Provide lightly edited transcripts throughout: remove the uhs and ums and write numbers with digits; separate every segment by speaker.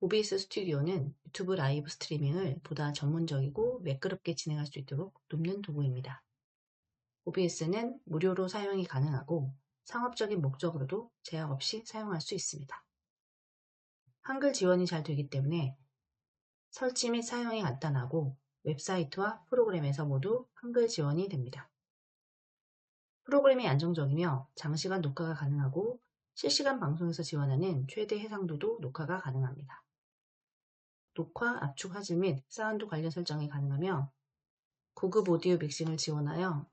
Speaker 1: OBS 스튜디오는 유튜브 라이브 스트리밍을 보다 전문적이고 매끄럽게 진행할 수 있도록 돕는 도구입니다. OBS는 무료로 사용이 가능하고 상업적인 목적으로도 제약 없이 사용할 수 있습니다. 한글 지원이 잘 되기 때문에 설치 및 사용이 간단하고 웹사이트와 프로그램에서 모두 한글 지원이 됩니다. 프로그램이 안정적이며 장시간 녹화가 가능하고 실시간 방송에서 지원하는 최대 해상도도 녹화가 가능합니다. 녹화, 압축, 화질 및 사운드 관련 설정이 가능하며 고급 오디오 믹싱을 지원하여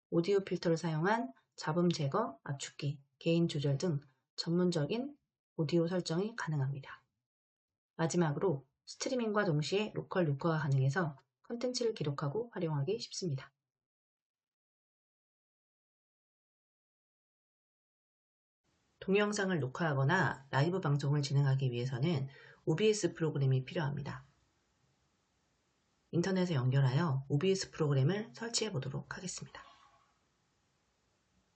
Speaker 1: 오디오 필터를 사용한 잡음 제거, 압축기, 게인 조절 등 전문적인 오디오 설정이 가능합니다. 마지막으로 스트리밍과 동시에 로컬 녹화가 가능해서 컨텐츠를 기록하고 활용하기 쉽습니다. 동영상을 녹화하거나 라이브 방송을 진행하기 위해서는 OBS 프로그램이 필요합니다. 인터넷에 연결하여 OBS 프로그램을 설치해 보도록 하겠습니다.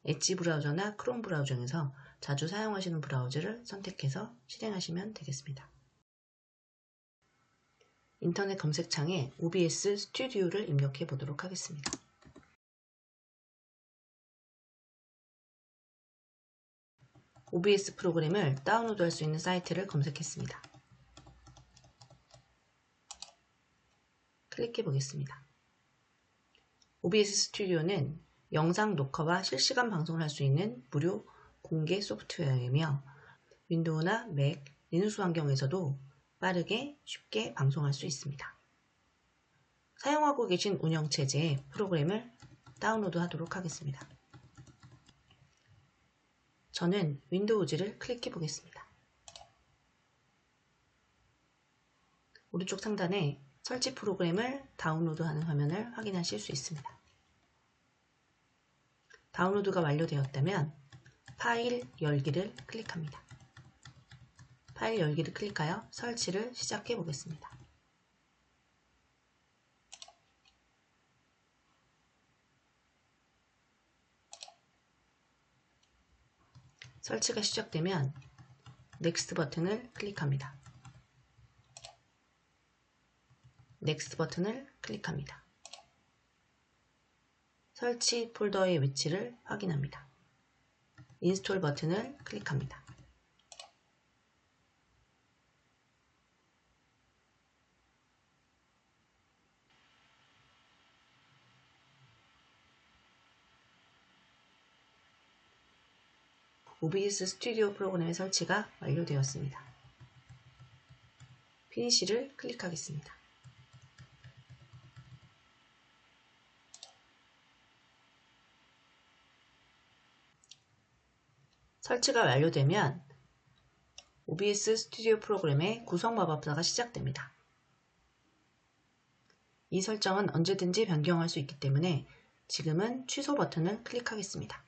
Speaker 1: 엣지 브라우저나 크롬 브라우저 중에서 자주 사용하시는 브라우저를 선택해서 실행하시면 되겠습니다. 인터넷 검색창에 OBS 스튜디오를 입력해 보도록 하겠습니다. OBS 프로그램을 다운로드할 수 있는 사이트를 검색했습니다. 클릭해 보겠습니다. OBS 스튜디오는 영상 녹화와 실시간 방송을 할 수 있는 무료 공개 소프트웨어이며 윈도우나 맥, 리눅스 환경에서도 빠르게 쉽게 방송할 수 있습니다. 사용하고 계신 운영체제의 프로그램을 다운로드 하도록 하겠습니다. 저는 윈도우즈를 클릭해 보겠습니다. 오른쪽 상단에 설치 프로그램을 다운로드하는 화면을 확인하실 수 있습니다. 다운로드가 완료되었다면 파일 열기를 클릭합니다. 파일 열기를 클릭하여 설치를 시작해 보겠습니다. 설치가 시작되면 넥스트 버튼을 클릭합니다. 넥스트 버튼을 클릭합니다. 설치 폴더의 위치를 확인합니다. 인스톨 버튼을 클릭합니다. OBS 스튜디오 프로그램의 설치가 완료되었습니다. 피니시를 클릭하겠습니다. 설치가 완료되면 OBS 스튜디오 프로그램의 구성 마법사가 시작됩니다. 이 설정은 언제든지 변경할 수 있기 때문에 지금은 취소 버튼을 클릭하겠습니다.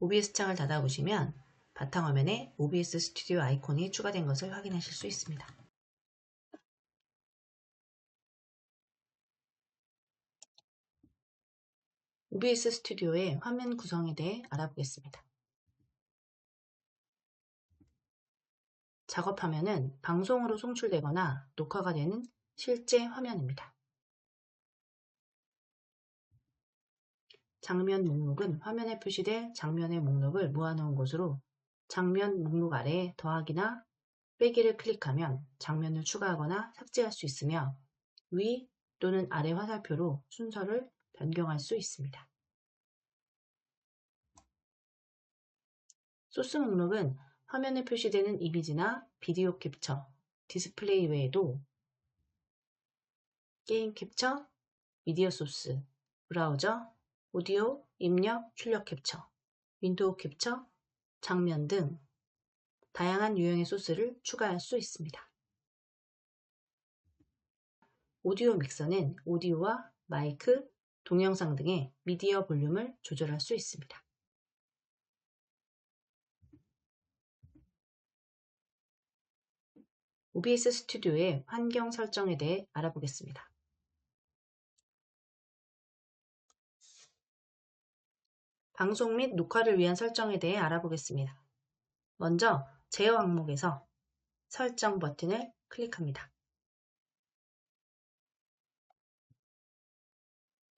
Speaker 1: OBS 창을 닫아보시면 바탕화면에 OBS 스튜디오 아이콘이 추가된 것을 확인하실 수 있습니다. OBS 스튜디오의 화면 구성에 대해 알아보겠습니다. 작업화면은 방송으로 송출되거나 녹화가 되는 실제 화면입니다. 장면 목록은 화면에 표시될 장면의 목록을 모아놓은 곳으로 장면 목록 아래에 더하기나 빼기를 클릭하면 장면을 추가하거나 삭제할 수 있으며 위 또는 아래 화살표로 순서를 변경할 수 있습니다. 소스 목록은 화면에 표시되는 이미지나 비디오 캡처, 디스플레이 외에도 게임 캡처, 미디어 소스, 브라우저, 오디오, 입력, 출력 캡처, 윈도우 캡처, 장면 등 다양한 유형의 소스를 추가할 수 있습니다. 오디오 믹서는 오디오와 마이크, 동영상 등의 미디어 볼륨을 조절할 수 있습니다. OBS 스튜디오의 환경 설정에 대해 알아보겠습니다. 방송 및 녹화를 위한 설정에 대해 알아보겠습니다. 먼저 제어 항목에서 설정 버튼을 클릭합니다.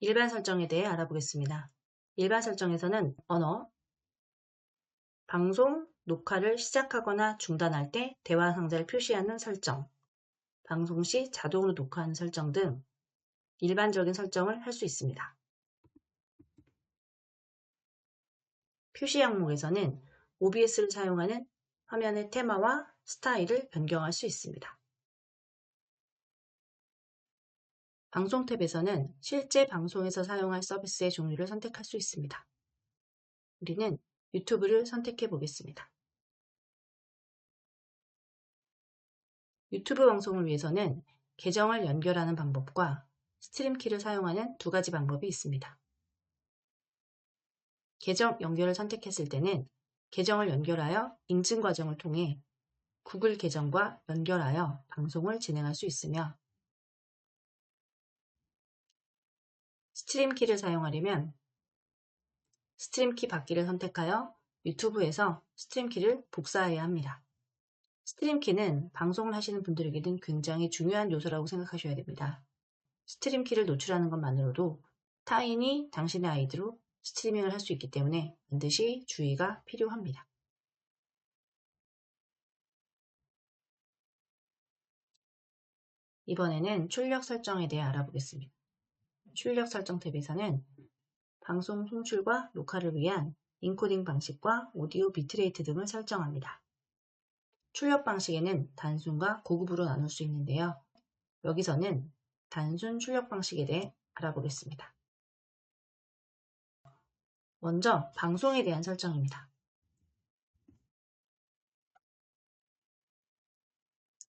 Speaker 1: 일반 설정에 대해 알아보겠습니다. 일반 설정에서는 언어, 방송, 녹화를 시작하거나 중단할 때 대화 상자를 표시하는 설정, 방송 시 자동으로 녹화하는 설정 등 일반적인 설정을 할 수 있습니다. 표시 항목에서는 OBS를 사용하는 화면의 테마와 스타일을 변경할 수 있습니다. 방송 탭에서는 실제 방송에서 사용할 서비스의 종류를 선택할 수 있습니다. 우리는 유튜브를 선택해 보겠습니다. 유튜브 방송을 위해서는 계정을 연결하는 방법과 스트림키를 사용하는 두 가지 방법이 있습니다. 계정 연결을 선택했을 때는 계정을 연결하여 인증 과정을 통해 구글 계정과 연결하여 방송을 진행할 수 있으며, 스트림키를 사용하려면 스트림키 받기를 선택하여 유튜브에서 스트림키를 복사해야 합니다. 스트림키는 방송을 하시는 분들에게는 굉장히 중요한 요소라고 생각하셔야 됩니다. 스트림키를 노출하는 것만으로도 타인이 당신의 아이디로 스트리밍을 할 수 있기 때문에 반드시 주의가 필요합니다. 이번에는 출력 설정에 대해 알아보겠습니다. 출력 설정 탭에서는 방송 송출과 녹화를 위한 인코딩 방식과 오디오 비트레이트 등을 설정합니다. 출력 방식에는 단순과 고급으로 나눌 수 있는데요. 여기서는 단순 출력 방식에 대해 알아보겠습니다. 먼저 방송에 대한 설정입니다.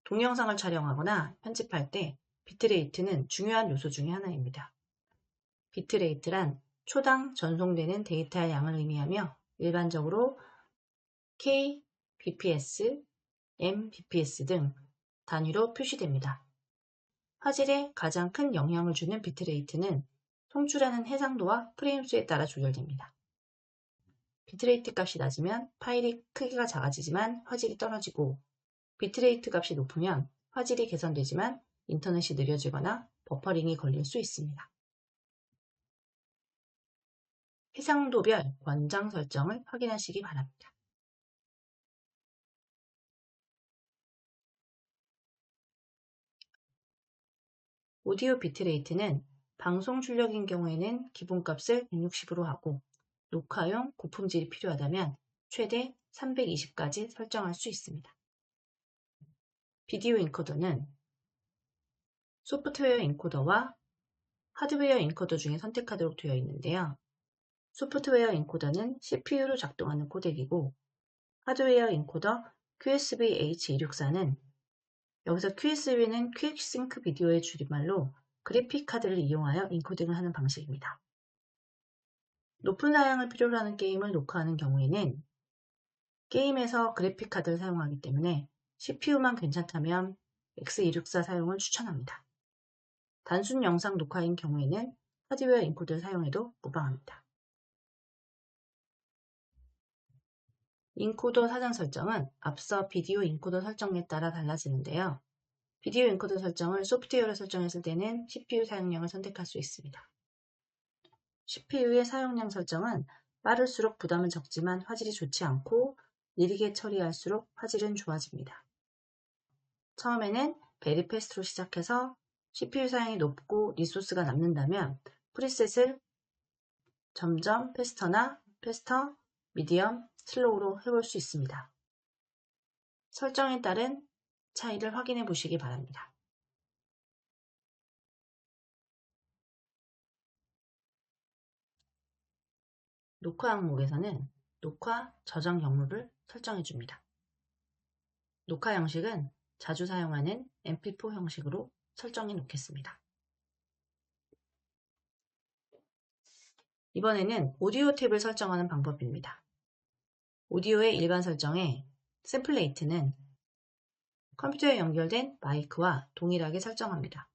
Speaker 1: 동영상을 촬영하거나 편집할 때 비트레이트는 중요한 요소 중의 하나입니다. 비트레이트란 초당 전송되는 데이터의 양을 의미하며 일반적으로 kbps, mbps 등 단위로 표시됩니다. 화질에 가장 큰 영향을 주는 비트레이트는 송출하는 해상도와 프레임 수에 따라 조절됩니다. 비트레이트 값이 낮으면 파일이 크기가 작아지지만 화질이 떨어지고, 비트레이트 값이 높으면 화질이 개선되지만 인터넷이 느려지거나 버퍼링이 걸릴 수 있습니다. 해상도별 권장 설정을 확인하시기 바랍니다. 오디오 비트레이트는 방송 출력인 경우에는 기본값을 160으로 하고, 녹화용 고품질이 필요하다면 최대 320까지 설정할 수 있습니다. 비디오 인코더는 소프트웨어 인코더와 하드웨어 인코더 중에 선택하도록 되어 있는데요. 소프트웨어 인코더는 CPU로 작동하는 코덱이고, 하드웨어 인코더 QSB-H264는 여기서 QSB는 퀵싱크 비디오의 줄임말로 그래픽 카드를 이용하여 인코딩을 하는 방식입니다. 높은 사양을 필요로 하는 게임을 녹화하는 경우에는 게임에서 그래픽 카드를 사용하기 때문에 CPU만 괜찮다면 X264 사용을 추천합니다. 단순 영상 녹화인 경우에는 하드웨어 인코더를 사용해도 무방합니다. 인코더 사전 설정은 앞서 비디오 인코더 설정에 따라 달라지는데요. 비디오 인코더 설정을 소프트웨어로 설정했을 때는 CPU 사용량을 선택할 수 있습니다. CPU의 사용량 설정은 빠를수록 부담은 적지만 화질이 좋지 않고, 느리게 처리할수록 화질은 좋아집니다. 처음에는 베리 패스트로 시작해서 CPU 사용이 높고 리소스가 남는다면 프리셋을 점점 패스터나 패스터, 미디엄, 슬로우로 해볼 수 있습니다. 설정에 따른 차이를 확인해 보시기 바랍니다. 녹화 항목에서는 녹화 저장 경로를 설정해 줍니다. 녹화 형식은 자주 사용하는 mp4 형식으로 설정해 놓겠습니다. 이번에는 오디오 탭을 설정하는 방법입니다. 오디오의 일반 설정에 샘플레이트는 컴퓨터에 연결된 마이크와 동일하게 설정합니다.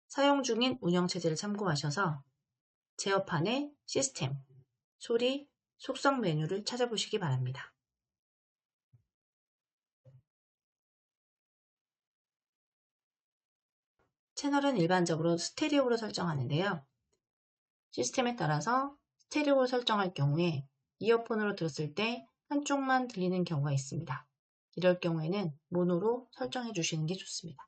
Speaker 1: 사용 중인 운영체제를 참고하셔서 제어판의 시스템, 소리, 속성 메뉴를 찾아보시기 바랍니다. 채널은 일반적으로 스테레오로 설정하는데요. 시스템에 따라서 스테레오로 설정할 경우에 이어폰으로 들었을 때 한쪽만 들리는 경우가 있습니다. 이럴 경우에는 모노로 설정해 주시는 게 좋습니다.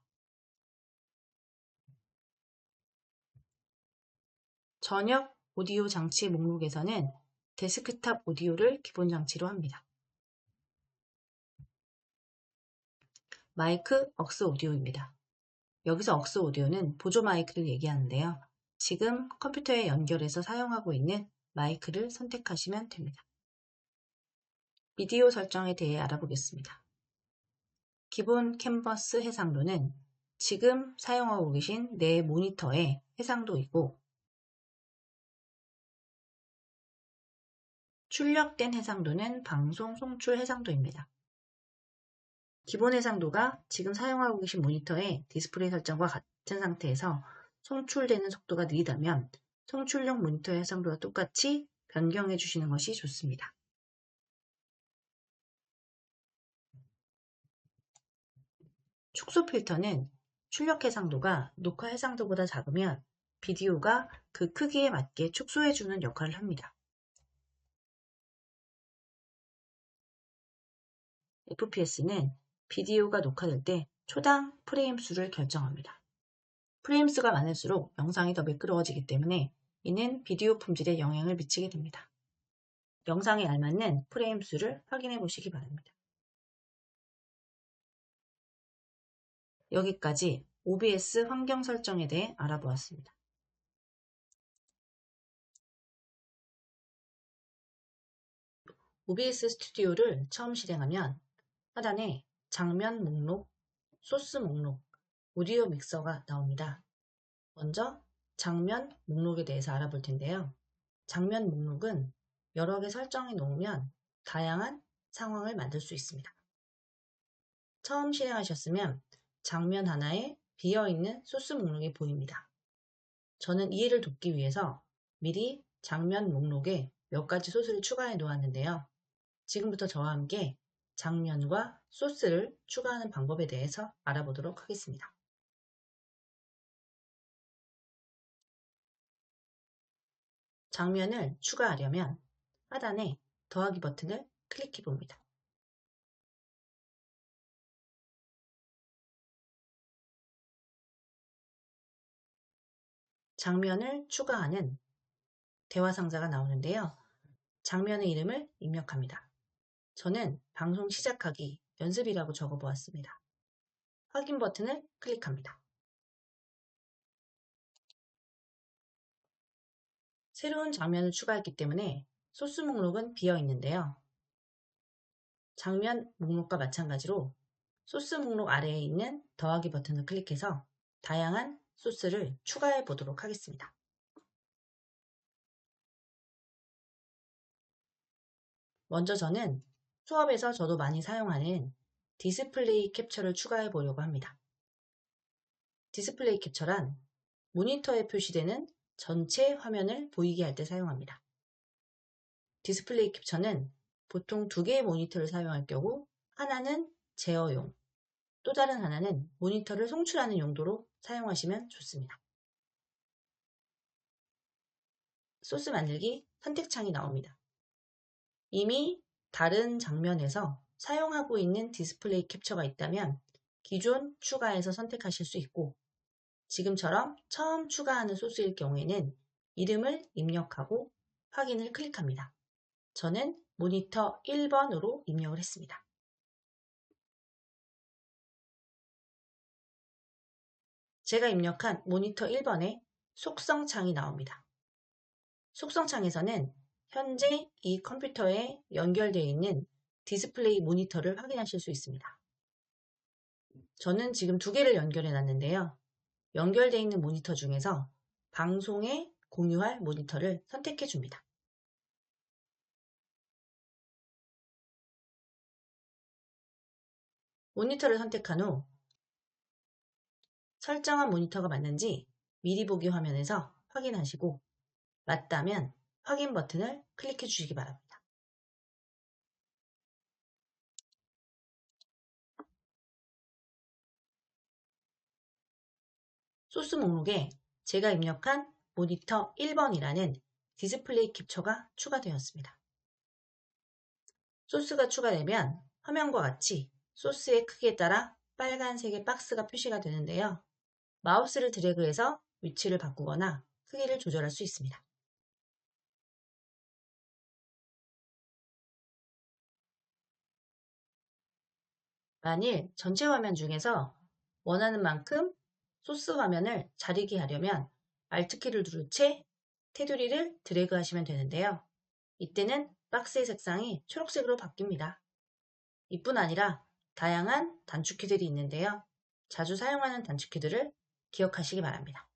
Speaker 1: 전역 오디오 장치 목록에서는 데스크탑 오디오를 기본 장치로 합니다. 마이크 억스 오디오입니다. 여기서 억스 오디오는 보조 마이크를 얘기하는데요. 지금 컴퓨터에 연결해서 사용하고 있는 마이크를 선택하시면 됩니다. 비디오 설정에 대해 알아보겠습니다. 기본 캔버스 해상도는 지금 사용하고 계신 내 모니터의 해상도이고, 출력된 해상도는 방송 송출 해상도입니다. 기본 해상도가 지금 사용하고 계신 모니터의 디스플레이 설정과 같은 상태에서 송출되는 속도가 느리다면 송출용 모니터의 해상도와 똑같이 변경해 주시는 것이 좋습니다. 축소 필터는 출력 해상도가 녹화 해상도보다 작으면 비디오가 그 크기에 맞게 축소해 주는 역할을 합니다. FPS는 비디오가 녹화될 때 초당 프레임 수를 결정합니다. 프레임 수가 많을수록 영상이 더 매끄러워지기 때문에 이는 비디오 품질에 영향을 미치게 됩니다. 영상에 알맞는 프레임 수를 확인해 보시기 바랍니다. 여기까지 OBS 환경 설정에 대해 알아보았습니다. OBS 스튜디오를 처음 실행하면 하단에 장면 목록, 소스 목록, 오디오 믹서가 나옵니다. 먼저 장면 목록에 대해서 알아볼 텐데요. 장면 목록은 여러 개 설정해 놓으면 다양한 상황을 만들 수 있습니다. 처음 실행하셨으면 장면 하나에 비어있는 소스 목록이 보입니다. 저는 이해를 돕기 위해서 미리 장면 목록에 몇 가지 소스를 추가해 놓았는데요. 지금부터 저와 함께 장면과 소스를 추가하는 방법에 대해서 알아보도록 하겠습니다. 장면을 추가하려면 하단에 더하기 버튼을 클릭해 봅니다. 장면을 추가하는 대화 상자가 나오는데요. 장면의 이름을 입력합니다. 저는 방송 시작하기 연습이라고 적어 보았습니다. 확인 버튼을 클릭합니다. 새로운 장면을 추가했기 때문에 소스 목록은 비어 있는데요. 장면 목록과 마찬가지로 소스 목록 아래에 있는 더하기 버튼을 클릭해서 다양한 소스를 추가해 보도록 하겠습니다. 먼저 저는 수업에서 저도 많이 사용하는 디스플레이 캡처를 추가해 보려고 합니다. 디스플레이 캡처란 모니터에 표시되는 전체 화면을 보이게 할 때 사용합니다. 디스플레이 캡처는 보통 2개의 모니터를 사용할 경우 하나는 제어용, 또 다른 하나는 모니터를 송출하는 용도로 사용하시면 좋습니다. 소스 만들기 선택창이 나옵니다. 이미 다른 장면에서 사용하고 있는 디스플레이 캡처가 있다면 기존 추가해서 선택하실 수 있고, 지금처럼 처음 추가하는 소스일 경우에는 이름을 입력하고 확인을 클릭합니다. 저는 모니터 1번으로 입력을 했습니다. 제가 입력한 모니터 1번에 속성창이 나옵니다. 속성창에서는 현재 이 컴퓨터에 연결되어 있는 디스플레이 모니터를 확인하실 수 있습니다. 저는 지금 2개를 연결해 놨는데요. 연결되어 있는 모니터 중에서 방송에 공유할 모니터를 선택해 줍니다. 모니터를 선택한 후 설정한 모니터가 맞는지 미리 보기 화면에서 확인하시고 맞다면 확인 버튼을 클릭해 주시기 바랍니다. 소스 목록에 제가 입력한 모니터 1번이라는 디스플레이 캡처가 추가되었습니다. 소스가 추가되면 화면과 같이 소스의 크기에 따라 빨간색의 박스가 표시가 되는데요. 마우스를 드래그해서 위치를 바꾸거나 크기를 조절할 수 있습니다. 만일 전체 화면 중에서 원하는 만큼 소스 화면을 자리게 하려면 Alt키를 누른 채 테두리를 드래그 하시면 되는데요. 이때는 박스의 색상이 초록색으로 바뀝니다. 이뿐 아니라 다양한 단축키들이 있는데요. 자주 사용하는 단축키들을 기억하시기 바랍니다.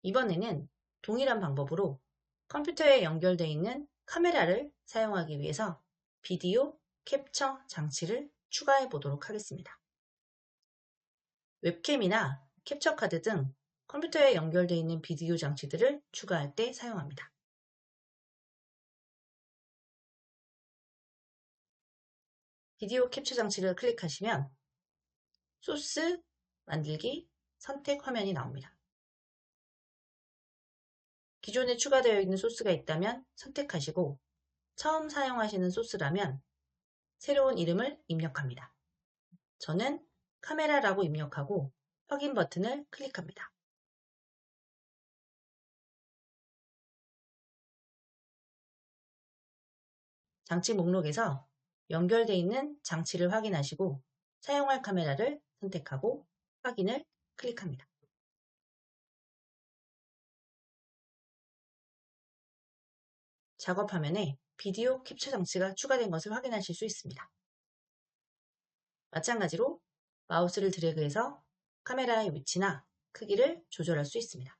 Speaker 1: 이번에는 동일한 방법으로 컴퓨터에 연결되어 있는 카메라를 사용하기 위해서 비디오 캡처 장치를 추가해 보도록 하겠습니다. 웹캠이나 캡처 카드 등 컴퓨터에 연결되어 있는 비디오 장치들을 추가할 때 사용합니다. 비디오 캡처 장치를 클릭하시면 소스, 만들기, 선택 화면이 나옵니다. 기존에 추가되어 있는 소스가 있다면 선택하시고 처음 사용하시는 소스라면 새로운 이름을 입력합니다. 저는 카메라라고 입력하고 확인 버튼을 클릭합니다. 장치 목록에서 연결되어 있는 장치를 확인하시고 사용할 카메라를 선택하고 확인을 클릭합니다. 작업 화면에 비디오 캡처 장치가 추가된 것을 확인하실 수 있습니다. 마찬가지로 마우스를 드래그해서 카메라의 위치나 크기를 조절할 수 있습니다.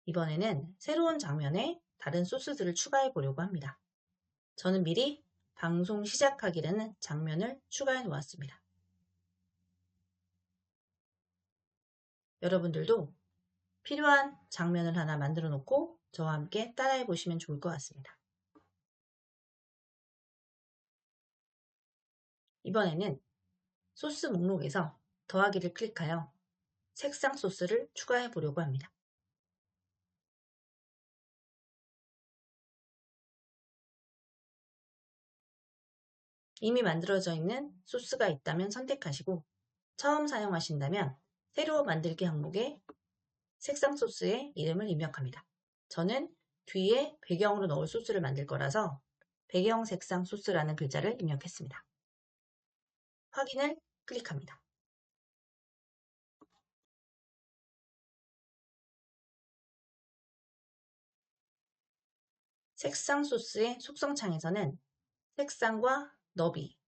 Speaker 1: 이번에는 새로운 장면에 다른 소스들을 추가해 보려고 합니다. 저는 미리 방송 시작하기라는 장면을 추가해 놓았습니다. 여러분들도 필요한 장면을 하나 만들어 놓고 저와 함께 따라해 보시면 좋을 것 같습니다. 이번에는 소스 목록에서 더하기를 클릭하여 색상 소스를 추가해 보려고 합니다. 이미 만들어져 있는 소스가 있다면 선택하시고 처음 사용하신다면 새로 만들기 항목에 색상 소스의 이름을 입력합니다. 저는 뒤에 배경으로 넣을 소스를 만들 거라서 배경 색상 소스라는 글자를 입력했습니다. 확인을 클릭합니다. 색상 소스의 속성 창에서는 색상과 너비,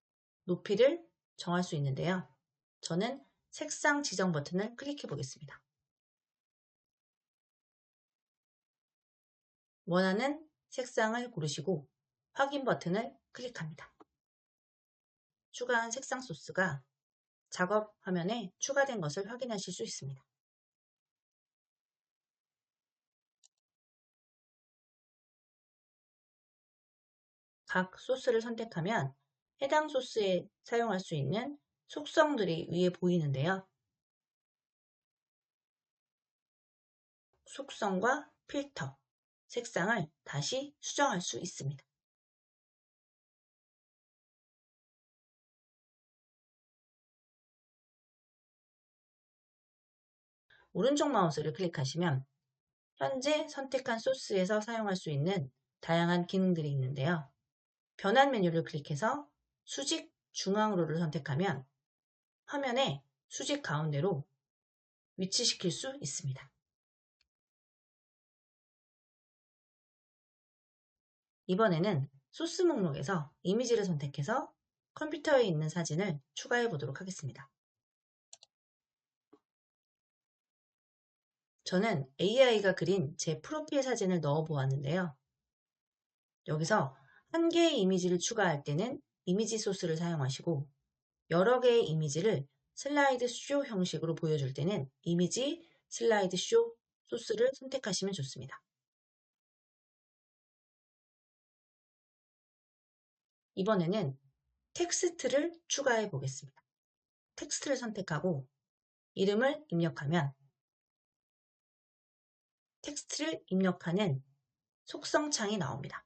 Speaker 1: 높이를 정할 수 있는데요. 저는 색상 지정 버튼을 클릭해 보겠습니다. 원하는 색상을 고르시고 확인 버튼을 클릭합니다. 추가한 색상 소스가 작업 화면에 추가된 것을 확인하실 수 있습니다. 각 소스를 선택하면 해당 소스에 사용할 수 있는 속성들이 위에 보이는데요. 속성과 필터, 색상을 다시 수정할 수 있습니다. 오른쪽 마우스를 클릭하시면 현재 선택한 소스에서 사용할 수 있는 다양한 기능들이 있는데요. 변환 메뉴를 클릭해서 수직 중앙으로를 선택하면 화면에 수직 가운데로 위치시킬 수 있습니다. 이번에는 소스 목록에서 이미지를 선택해서 컴퓨터에 있는 사진을 추가해 보도록 하겠습니다. 저는 AI가 그린 제 프로필 사진을 넣어 보았는데요. 여기서 한 개의 이미지를 추가할 때는 이미지 소스를 사용하시고 여러 개의 이미지를 슬라이드 쇼 형식으로 보여줄 때는 이미지 슬라이드 쇼 소스를 선택하시면 좋습니다. 이번에는 텍스트를 추가해 보겠습니다. 텍스트를 선택하고 이름을 입력하면 텍스트를 입력하는 속성창이 나옵니다.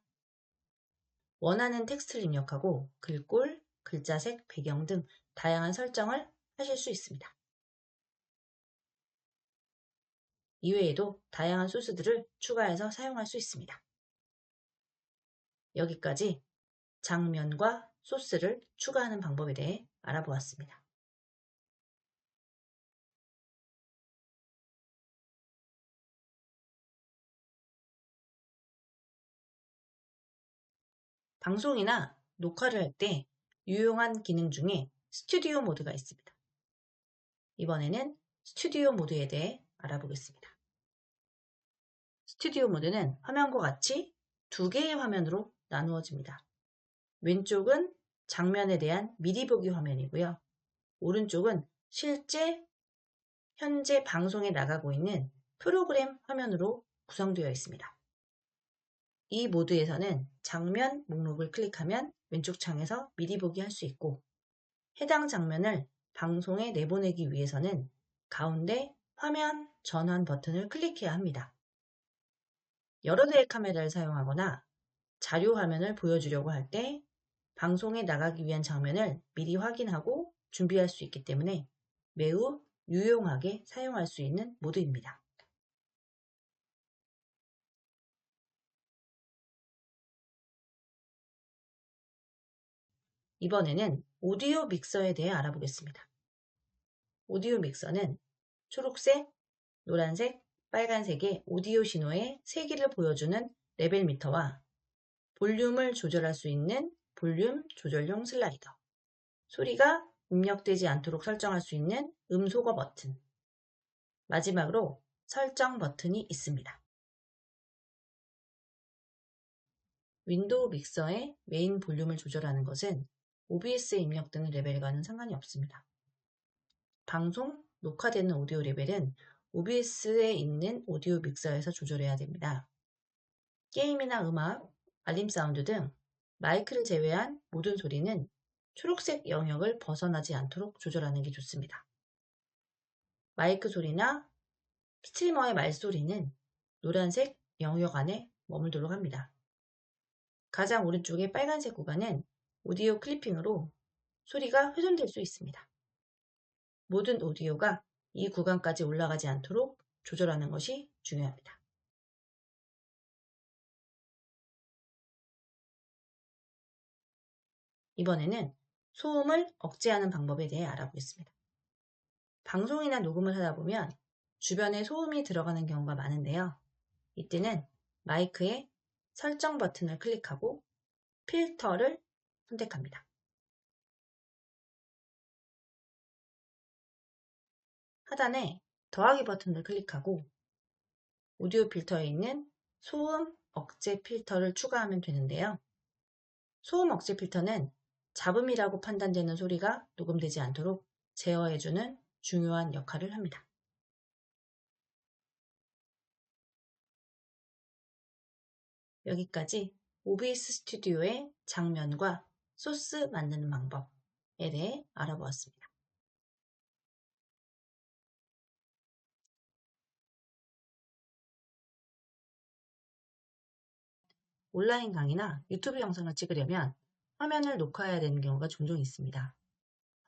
Speaker 1: 원하는 텍스트를 입력하고 글꼴, 글자색, 배경 등 다양한 설정을 하실 수 있습니다. 이외에도 다양한 소스들을 추가해서 사용할 수 있습니다. 여기까지 장면과 소스를 추가하는 방법에 대해 알아보았습니다. 방송이나 녹화를 할 때 유용한 기능 중에 스튜디오 모드가 있습니다. 이번에는 스튜디오 모드에 대해 알아보겠습니다. 스튜디오 모드는 화면과 같이 두 개의 화면으로 나누어집니다. 왼쪽은 장면에 대한 미리 보기 화면이고요. 오른쪽은 실제 현재 방송에 나가고 있는 프로그램 화면으로 구성되어 있습니다. 이 모드에서는 장면 목록을 클릭하면 왼쪽 창에서 미리 보기 할 수 있고 해당 장면을 방송에 내보내기 위해서는 가운데 화면 전환 버튼을 클릭해야 합니다. 여러 대의 카메라를 사용하거나 자료 화면을 보여주려고 할 때 방송에 나가기 위한 장면을 미리 확인하고 준비할 수 있기 때문에 매우 유용하게 사용할 수 있는 모드입니다. 이번에는 오디오 믹서에 대해 알아보겠습니다. 오디오 믹서는 초록색, 노란색, 빨간색의 오디오 신호의 세기를 보여주는 레벨 미터와 볼륨을 조절할 수 있는 볼륨 조절용 슬라이더, 소리가 입력되지 않도록 설정할 수 있는 음소거 버튼, 마지막으로 설정 버튼이 있습니다. 윈도우 믹서의 메인 볼륨을 조절하는 것은 OBS에 입력되는 레벨과는 상관이 없습니다. 방송, 녹화되는 오디오 레벨은 OBS에 있는 오디오 믹서에서 조절해야 됩니다. 게임이나 음악, 알림 사운드 등 마이크를 제외한 모든 소리는 초록색 영역을 벗어나지 않도록 조절하는 게 좋습니다. 마이크 소리나 스트리머의 말소리는 노란색 영역 안에 머물도록 합니다. 가장 오른쪽의 빨간색 구간은 오디오 클리핑으로 소리가 훼손될 수 있습니다. 모든 오디오가 이 구간까지 올라가지 않도록 조절하는 것이 중요합니다. 이번에는 소음을 억제하는 방법에 대해 알아보겠습니다. 방송이나 녹음을 하다 보면 주변에 소음이 들어가는 경우가 많은데요. 이때는 마이크의 설정 버튼을 클릭하고 필터를 선택합니다. 하단에 더하기 버튼을 클릭하고 오디오 필터에 있는 소음 억제 필터를 추가하면 되는데요. 소음 억제 필터는 잡음이라고 판단되는 소리가 녹음되지 않도록 제어해주는 중요한 역할을 합니다. 여기까지 OBS 스튜디오의 장면과 소스 만드는 방법에 대해 알아보았습니다. 온라인 강의나 유튜브 영상을 찍으려면 화면을 녹화해야 되는 경우가 종종 있습니다.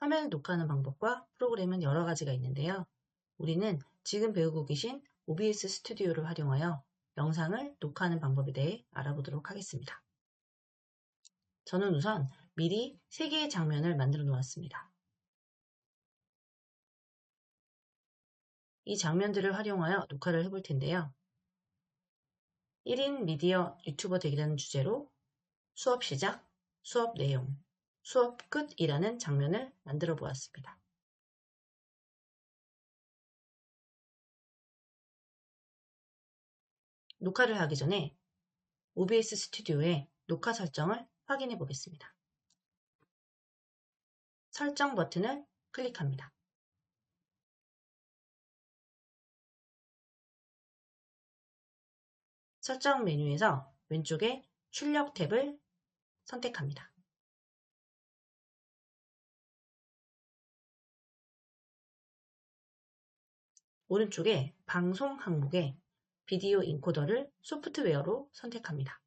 Speaker 1: 화면을 녹화하는 방법과 프로그램은 여러 가지가 있는데요. 우리는 지금 배우고 계신 OBS 스튜디오를 활용하여 영상을 녹화하는 방법에 대해 알아보도록 하겠습니다. 저는 우선 미리 3개의 장면을 만들어 놓았습니다. 이 장면들을 활용하여 녹화를 해볼 텐데요. 1인 미디어 유튜버 되기라는 주제로 수업 시작, 수업 내용, 수업 끝이라는 장면을 만들어 보았습니다. 녹화를 하기 전에 OBS 스튜디오의 녹화 설정을 확인해 보겠습니다. 설정 버튼을 클릭합니다. 설정 메뉴에서 왼쪽에 출력 탭을 선택합니다. 오른쪽에 방송 항목에 비디오 인코더를 소프트웨어로 선택합니다.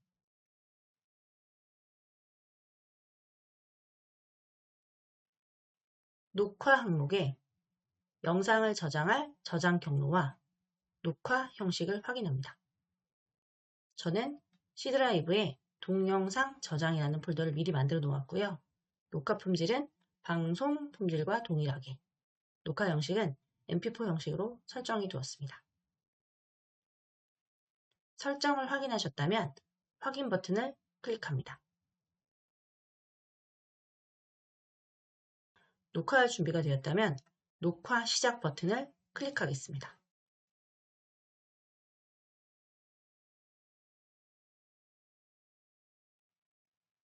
Speaker 1: 녹화 항목에 영상을 저장할 저장 경로와 녹화 형식을 확인합니다. 저는 C드라이브에 동영상 저장이라는 폴더를 미리 만들어 놓았고요. 녹화 품질은 방송 품질과 동일하게, 녹화 형식은 mp4 형식으로 설정해 두었습니다. 설정을 확인하셨다면 확인 버튼을 클릭합니다. 녹화할 준비가 되었다면 녹화 시작 버튼을 클릭하겠습니다.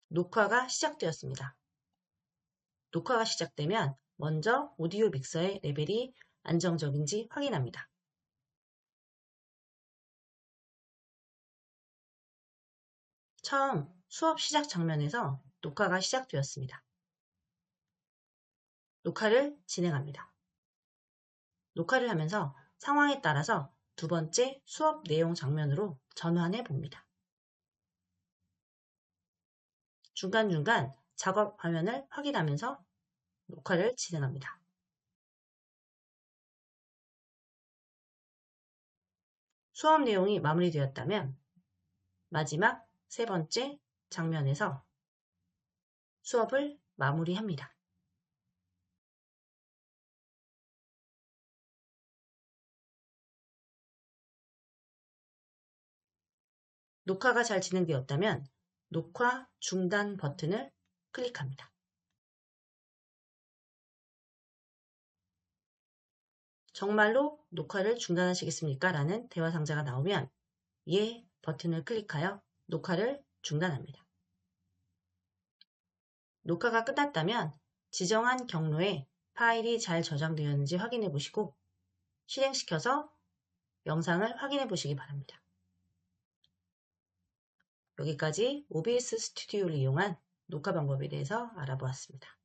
Speaker 1: 녹화가 시작되었습니다. 녹화가 시작되면 먼저 오디오 믹서의 레벨이 안정적인지 확인합니다. 처음 수업 시작 장면에서 녹화가 시작되었습니다. 녹화를 진행합니다. 녹화를 하면서 상황에 따라서 두 번째 수업 내용 장면으로 전환해 봅니다. 중간중간 작업 화면을 확인하면서 녹화를 진행합니다. 수업 내용이 마무리되었다면 마지막 세 번째 장면에서 수업을 마무리합니다. 녹화가 잘 진행되었다면 녹화 중단 버튼을 클릭합니다. 정말로 녹화를 중단하시겠습니까? 라는 대화 상자가 나오면 예 버튼을 클릭하여 녹화를 중단합니다. 녹화가 끝났다면 지정한 경로에 파일이 잘 저장되었는지 확인해 보시고 실행시켜서 영상을 확인해 보시기 바랍니다. 여기까지 OBS 스튜디오를 이용한 녹화 방법에 대해서 알아보았습니다.